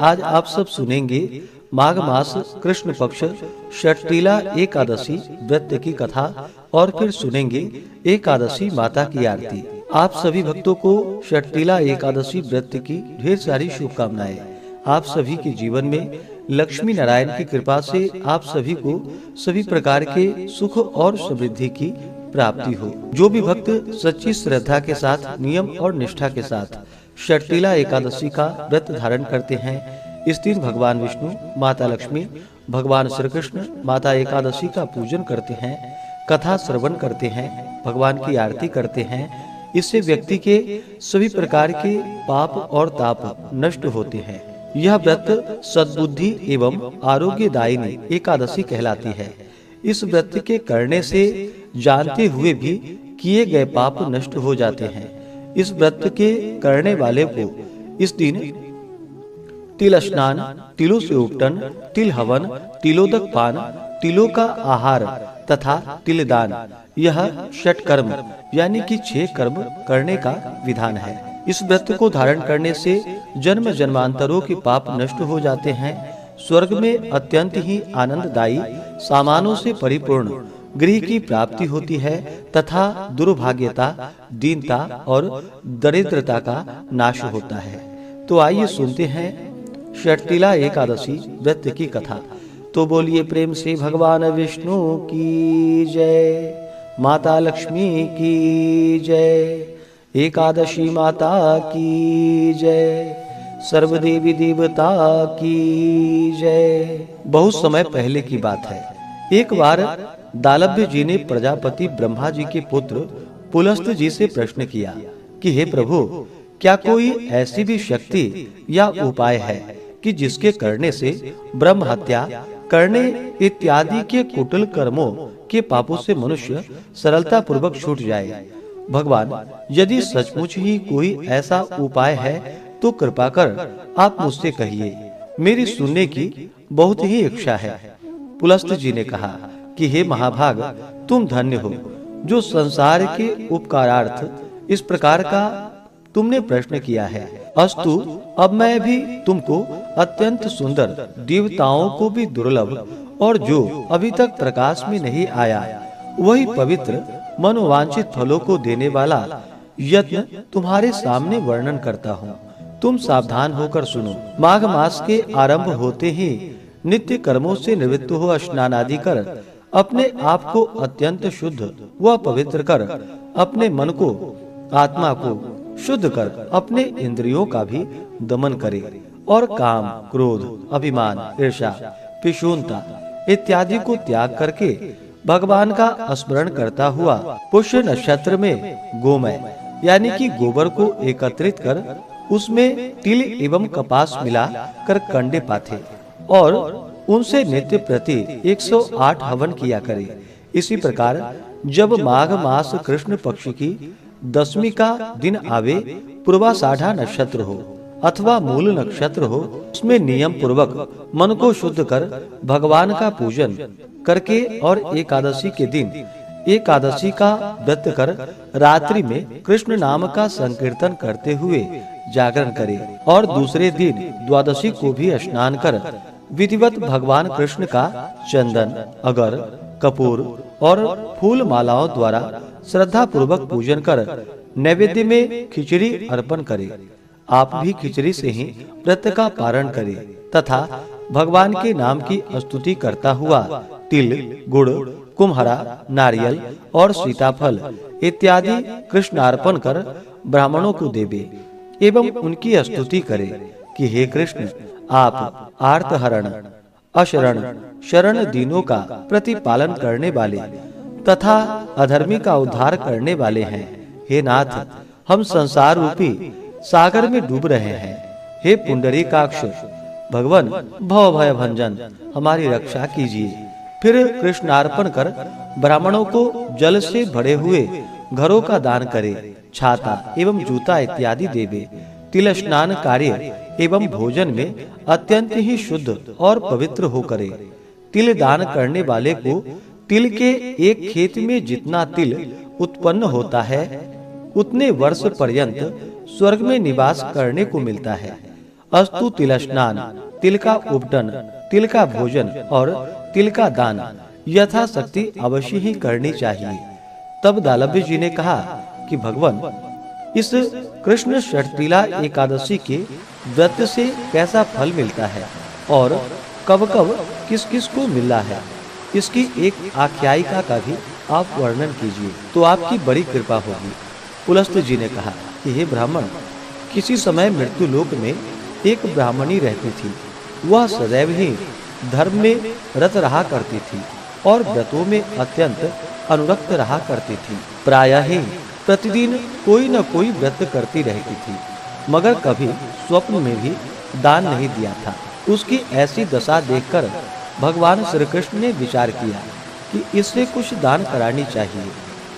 आज आप सब सुनेंगे माघ मास कृष्ण पक्ष षटतिला एकादशी व्रत की कथा और फिर सुनेंगे एकादशी माता की आरती। आप सभी भक्तों को षटतिला एकादशी व्रत की ढेर सारी शुभकामनाएं। आप सभी के जीवन में लक्ष्मी नारायण की कृपा से आप सभी को सभी प्रकार के सुख और समृद्धि की प्राप्ति हो। जो भी भक्त सच्ची श्रद्धा के साथ नियम और निष्ठा के साथ षटतिला एकादशी का व्रत धारण करते हैं, इस दिन भगवान विष्णु, माता लक्ष्मी, भगवान श्री कृष्ण, माता एकादशी का पूजन करते हैं, कथा श्रवण करते हैं, भगवान की आरती करते हैं। इससे व्यक्ति के सभी प्रकार के पाप और ताप नष्ट होते हैं। यह व्रत सद्बुद्धि एवं आरोग्यदायिनी एकादशी कहलाती है। इस व्रत के करने से जानते हुए भी किए गए पाप नष्ट हो जाते हैं। इस व्रत के करने वाले को इस दिन तिल स्नान, तिलों से उपटन, तिल हवन, तिलोदक पान, तिलों का आहार तथा तिलदान, यह षट कर्म यानी कि 6 कर्म करने का विधान है। इस व्रत को धारण करने से जन्म जन्मांतरों के पाप नष्ट हो जाते हैं। स्वर्ग में अत्यंत ही आनंददायी सामानों से परिपूर्ण गृह की प्राप्ति होती है तथा दुर्भाग्यता, दीनता और दरिद्रता का नाश होता है। तो आइए सुनते हैं षटतिला एकादशी व्रत की कथा। तो बोलिए प्रेम से भगवान विष्णु की जय, माता लक्ष्मी की जय, एकादशी माता की जय, सर्वदेवी देवता की जय। बहुत समय पहले की बात है। एक बार दालभ्य जी ने प्रजापति ब्रह्मा जी के पुत्र पुलस्त जी से प्रश्न किया कि हे प्रभु, क्या कोई ऐसी भी शक्ति या उपाय है कि जिसके करने से ब्रह्म हत्या करने इत्यादि के कुटिल कर्मों के पापों से मनुष्य सरलता पूर्वक छूट जाए? भगवान, यदि सचमुच ही कोई ऐसा उपाय है तो कृपा कर आप मुझसे कहिए, मेरी सुनने की बहुत ही इच्छा है। पुलस्त जी ने कहा कि हे महाभाग, तुम धन्य हो जो संसार के उपकारार्थ इस प्रकार का तुमने प्रश्न किया है। अस्तु, अब मैं भी तुमको अत्यंत सुंदर, देवताओं को भी दुर्लभ और जो अभी तक प्रकाश में नहीं आया वही पवित्र मनोवांछित फलों को देने वाला यत्न तुम्हारे सामने वर्णन करता हूँ। तुम सावधान होकर सुनो। माघ मास के आरंभ होते ही नित्य कर्मों से निवृत्त हो स्नान आदि कर अपने आप को अत्यंत शुद्ध व पवित्र कर, अपने मन को, आत्मा को शुद्ध कर, अपने इंद्रियों का भी दमन करे और काम, क्रोध, अभिमान, ईर्ष्या, पिशूनता इत्यादि को त्याग करके भगवान का स्मरण करता हुआ पुष्य नक्षत्र में गोमय यानी कि गोबर को एकत्रित कर उसमें तिल एवं कपास मिला कर कंडे पाथे और उनसे नित्य प्रति 108 हवन किया करे। इसी प्रकार जब माघ मास कृष्ण पक्ष की दशमी का दिन आवे, पूर्वाषाढ़ा नक्षत्र हो अथवा मूल नक्षत्र हो, उसमें नियम पूर्वक मन को शुद्ध कर भगवान का पूजन करके और एकादशी के दिन एकादशी का व्रत कर रात्रि में कृष्ण नाम का संकीर्तन करते हुए जागरण करे और दूसरे दिन द्वादशी को भी स्नान कर विधिवत भगवान कृष्ण का चंदन, अगर, कपूर और फूल मालाओं द्वारा श्रद्धा पूर्वक पूजन कर नैवेद्य में खिचड़ी अर्पण करे। आप भी खिचड़ी से ही व्रत का पारण करें तथा भगवान के नाम की स्तुति करता हुआ तिल, गुड़, कुम्हरा, नारियल और सीताफल इत्यादि कृष्णार्पण कर ब्राह्मणों को देवे एवं उनकी स्तुति करे कि हे कृष्ण, आप आर्तहरण, अशरण, शरण दीनों का प्रतिपालन करने वाले तथा अधर्मी का उद्धार करने वाले हैं। हे नाथ, हम संसार रूपी सागर में डूब रहे हैं। हे पुंडरीकाक्ष भगवान, भव भय भंजन, हमारी रक्षा कीजिए। फिर कृष्णार्पण कर ब्राह्मणों को जल से भरे हुए घरों का दान करे, छाता एवं जूता इत्यादि देवे। तिल स्नान कार्य एवं भोजन में अत्यंत ही शुद्ध और पवित्र हो करे। तिल दान करने वाले को तिल के एक खेत में जितना तिल उत्पन्न होता है उतने वर्ष पर्यंत स्वर्ग में निवास करने को मिलता है अस्तु तिल स्नान, तिल का उपटन, तिल का भोजन और तिल का दान यथाशक्ति अवश्य ही करनी चाहिए। तब दालभ्य जी ने कहा कि भगवान, इस कृष्ण षटतिला एकादशी के व्रत से कैसा फल मिलता है और कब कब किस किस को मिला है, इसकी एक आख्यायिका का भी आप वर्णन कीजिए तो आपकी बड़ी कृपा होगी। पुलस्त जी ने कहा कि हे ब्राह्मण, किसी समय मृत्यु लोक में एक ब्राह्मणी रहती थी। वह सदैव ही धर्म में रत रहा करती थी और व्रतों में अत्यंत अनुरक्त रहा करती थी। प्रायः ही प्रतिदिन कोई न कोई व्रत करती रहती थी, मगर कभी स्वप्न में भी दान नहीं दिया था। उसकी ऐसी दशा देखकर भगवान श्री कृष्ण ने विचार किया कि इससे कुछ दान करानी चाहिए,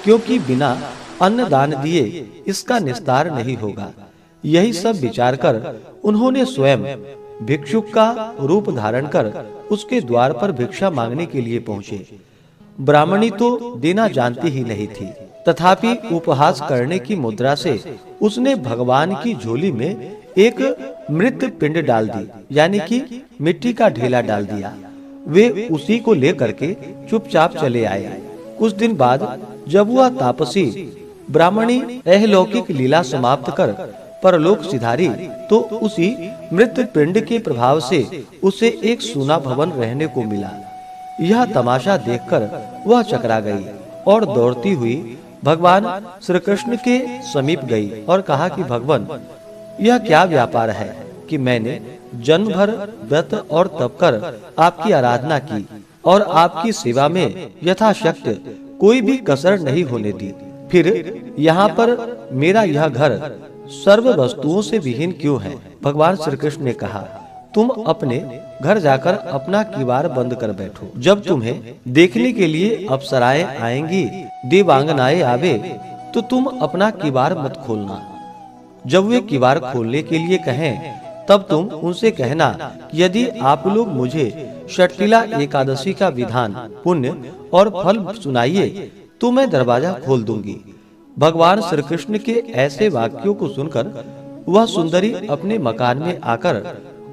क्योंकि बिना अन्न दान दिए इसका निस्तार नहीं होगा। यही सब विचार कर उन्होंने स्वयं भिक्षुक का रूप धारण कर उसके द्वार पर भिक्षा मांगने के लिए पहुँचे। ब्राह्मणी तो देना जानती ही नहीं थी, तथापि उपहास करने की मुद्रा से उसने भगवान की झोली में एक मृत पिंड डाल दी, यानी कि मिट्टी का ढेला डाल दिया। वे उसी को लेकर के चुपचाप चले आए। कुछ दिन बाद जब वह तापसी ब्राह्मणी अहलौकिक लीला समाप्त कर परलोक सिधारी, तो उसी मृत पिंड के प्रभाव से उसे एक सूना भवन रहने को मिला। यह तमाशा देखकर वह चकरा गई और दौड़ती हुई भगवान श्री कृष्ण के समीप गई और कहा कि भगवान, यह क्या व्यापार है कि मैंने जन्म भर व्रत और तप कर आपकी आराधना की और आपकी सेवा में यथाशक्ति कोई भी कसर नहीं होने दी, फिर यहाँ पर मेरा यह घर सर्व वस्तुओं से विहीन क्यों है? भगवान श्री कृष्ण ने कहा, तुम अपने घर जाकर अपना किवाड़ बंद कर बैठो। जब तुम्हें देखने के लिए अप्सराएं आएंगी, देवांगनाएं आवे, तो तुम अपना किवाड़ मत खोलना। जब वे किवाड़ खोलने के लिए कहें, तब तुम उनसे कहना, यदि आप लोग मुझे षटतिला एकादशी का विधान, पुण्य और फल सुनाइए तो मैं दरवाजा खोल दूंगी। भगवान श्री कृष्ण के ऐसे वाक्यों को सुनकर वह सुंदरी अपने मकान में आकर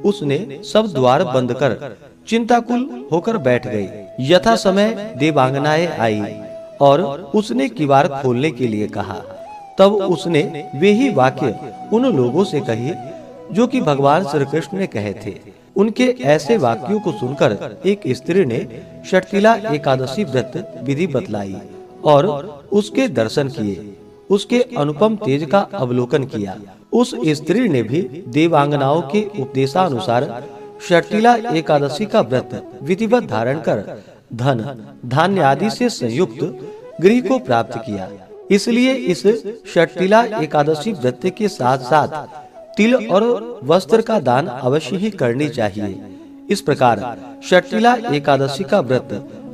उसने सब द्वार बंद कर चिंताकुल होकर बैठ गई। यथा समय देवांगनाएं आई और उसने किवाड़ खोलने के लिए कहा। तब उसने वे ही वाक्य उन लोगों से कही जो कि भगवान श्री कृष्ण ने कहे थे। उनके ऐसे वाक्यों को सुनकर एक स्त्री ने षटतिला एकादशी व्रत विधि बतलाई और उसके दर्शन किए, उसके अनुपम तेज का अवलोकन किया। उस स्त्री ने भी देवांगनाओं के उपदेशानुसार षटतिला एकादशी का व्रत विधिवत धारण कर धन धान्य आदि से संयुक्त गृह को प्राप्त किया। इसलिए इस षटतिला एकादशी व्रत के साथ साथ तिल और वस्त्र का दान अवश्य ही करनी चाहिए। इस प्रकार षटतिला एकादशी का व्रत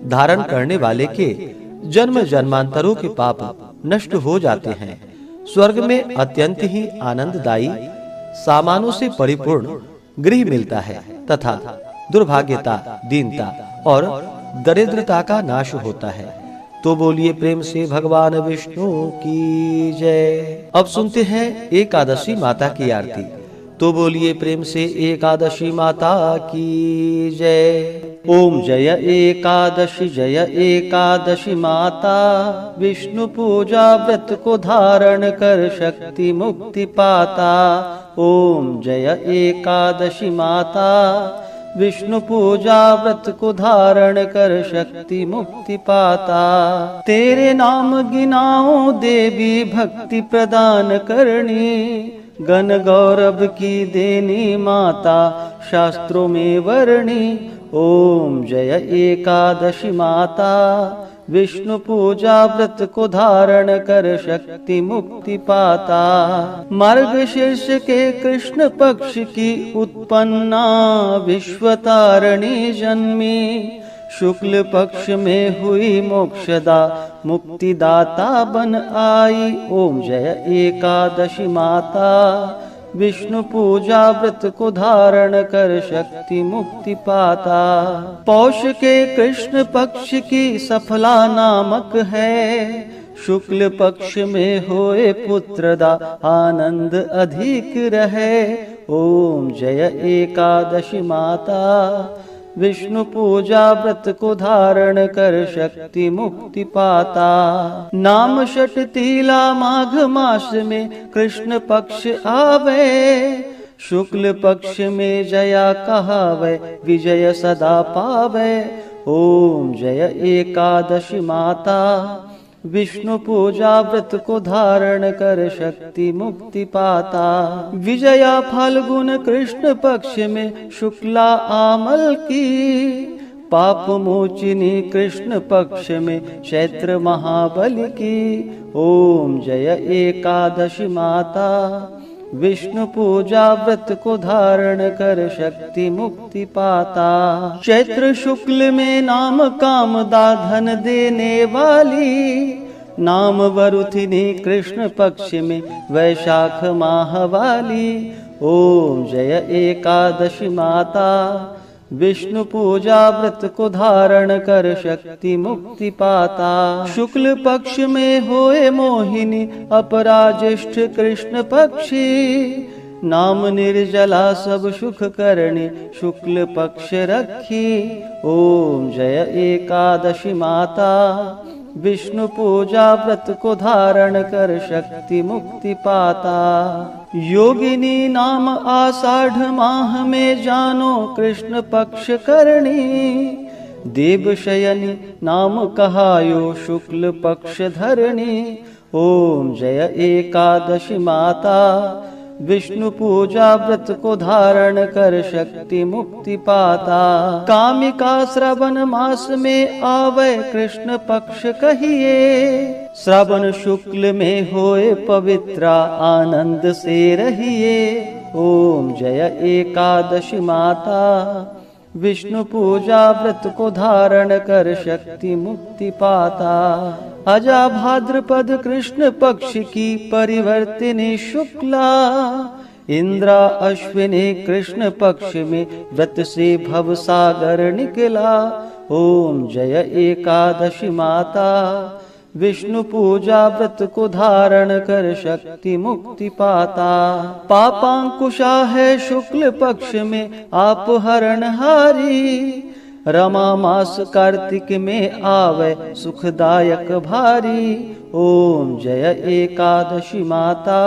धारण करने वाले के जन्म जन्मांतरों के पाप नष्ट हो जाते हैं। स्वर्ग में अत्यंत ही आनंददायी सामानों से परिपूर्ण गृह मिलता है तथा दुर्भाग्यता, दीनता और दरिद्रता का नाश होता है। तो बोलिए प्रेम से भगवान विष्णु की जय। अब सुनते हैं एकादशी माता की आरती। तो बोलिए प्रेम से एकादशी माता की जय। ओम जय एकादशी माता, विष्णु पूजा व्रत को धारण कर शक्ति मुक्ति पाता। ओम जय एकादशी माता, विष्णु पूजा व्रत को धारण कर शक्ति मुक्ति पाता। तेरे नाम गिनाओ देवी भक्ति प्रदान करनी, गण गौरव की देनी माता शास्त्रों में वर्णी। ओम जय एकादशी माता, विष्णु पूजा व्रत को धारण कर शक्ति मुक्ति पाता। मार्गशीर्ष के कृष्ण पक्ष की उत्पन्ना विश्वतारिणी जन्मी, शुक्ल पक्ष में हुई मोक्षदा मुक्तिदाता बन आई। ओम जय एकादशी माता, विष्णु पूजा व्रत को धारण कर शक्ति मुक्ति पाता। पौष के कृष्ण पक्ष की सफला नामक है, शुक्ल पक्ष में होए पुत्रदा आनंद अधिक रहे। ओम जय एकादशी माता। विष्णु पूजा व्रत को धारण कर शक्ति मुक्ति पाता। नाम षटतीला माघ मास में कृष्ण पक्ष आवे, शुक्ल पक्ष में जया कहावे, विजय सदा पावे। ओम जय एकादशी माता। विष्णु पूजा व्रत को धारण कर शक्ति मुक्ति पाता। विजया फाल्गुन कृष्ण पक्ष में शुक्ला आमल की, पाप मोचिनी कृष्ण पक्ष में चैत्र महाबली की। ओम जय एकादशी माता। विष्णु पूजा व्रत को धारण कर शक्ति मुक्ति पाता। चैत्र शुक्ल में नाम कामदा धन देने वाली, नाम वरुथिनी कृष्ण पक्ष में वैशाख माह वाली। ओम जय एकादशी माता। विष्णु पूजा व्रत को धारण कर शक्ति मुक्ति पाता। शुक्ल पक्ष में होए मोहिनी अपराज्येष्ठ कृष्ण पक्षी, नाम निर्जला सब सुख करणी शुक्ल पक्ष रखी। ओम जय एकादशी माता। विष्णु पूजा व्रत को धारण कर शक्ति मुक्ति पाता। योगिनी नाम आषाढ़ माह में जानो कृष्ण पक्ष करणी, देव शयनी नाम कहायो शुक्ल पक्ष धरणी। ओम जय एकादशी माता। विष्णु पूजा व्रत को धारण कर शक्ति मुक्ति पाता। कामिका श्रवण मास में आवे कृष्ण पक्ष कहिए, श्रवण शुक्ल में होए पवित्रा आनंद से रहिए। ओम जय एकादशी माता। विष्णु पूजा व्रत को धारण कर शक्ति मुक्ति पाता। अजा भाद्रपद कृष्ण पक्ष की परिवर्तिनी शुक्ला, इंद्रा अश्विनी कृष्ण पक्ष में व्रत से भव सागर निकला। ओम जय एकादशी माता। विष्णु पूजा व्रत को धारण कर शक्ति मुक्ति पाता। पापांकुशा है शुक्ल पक्ष में आप हरणहारी, रमा मास कार्तिक में आवे सुखदायक भारी। ओम जय एकादशी माता।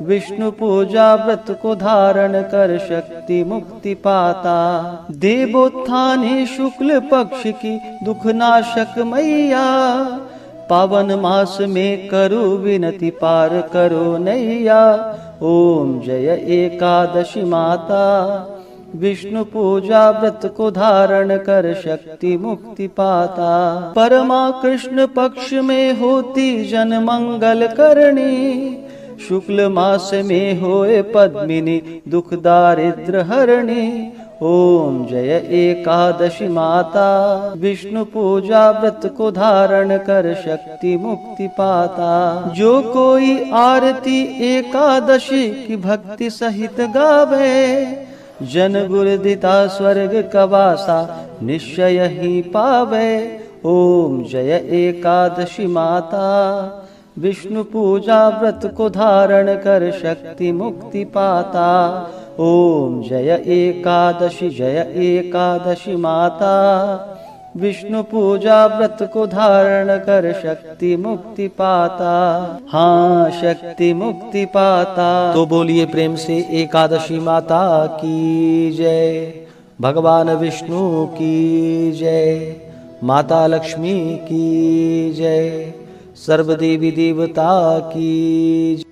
विष्णु पूजा व्रत को धारण कर शक्ति मुक्ति पाता। देवोत्थानी शुक्ल पक्ष की दुखनाशक मैया, पावन मास में करो विनती पार करो नैया। ओम जय एकादशी माता। विष्णु पूजा व्रत को धारण कर शक्ति मुक्ति पाता। परमा कृष्ण पक्ष में होती जन मंगल करणी, शुक्ल मास में होए पद्मिनी दुख दारिद्र हरणी। ओम जय एकादशी माता। विष्णु पूजा व्रत को धारण कर शक्ति मुक्ति पाता। जो कोई आरती एकादशी की भक्ति सहित गावे, जन गुरुदिता स्वर्ग कवासा निश्चय ही पावे। ओम जय एकादशी माता। विष्णु पूजा व्रत को धारण कर शक्ति मुक्ति पाता। ओम जय एकादशी माता। विष्णु पूजा व्रत को धारण कर शक्ति मुक्ति पाता। हाँ, शक्ति मुक्ति पाता। तो बोलिए प्रेम से एकादशी माता की जय, भगवान विष्णु की जय, माता लक्ष्मी की जय, सर्वदेवी देवता की जय।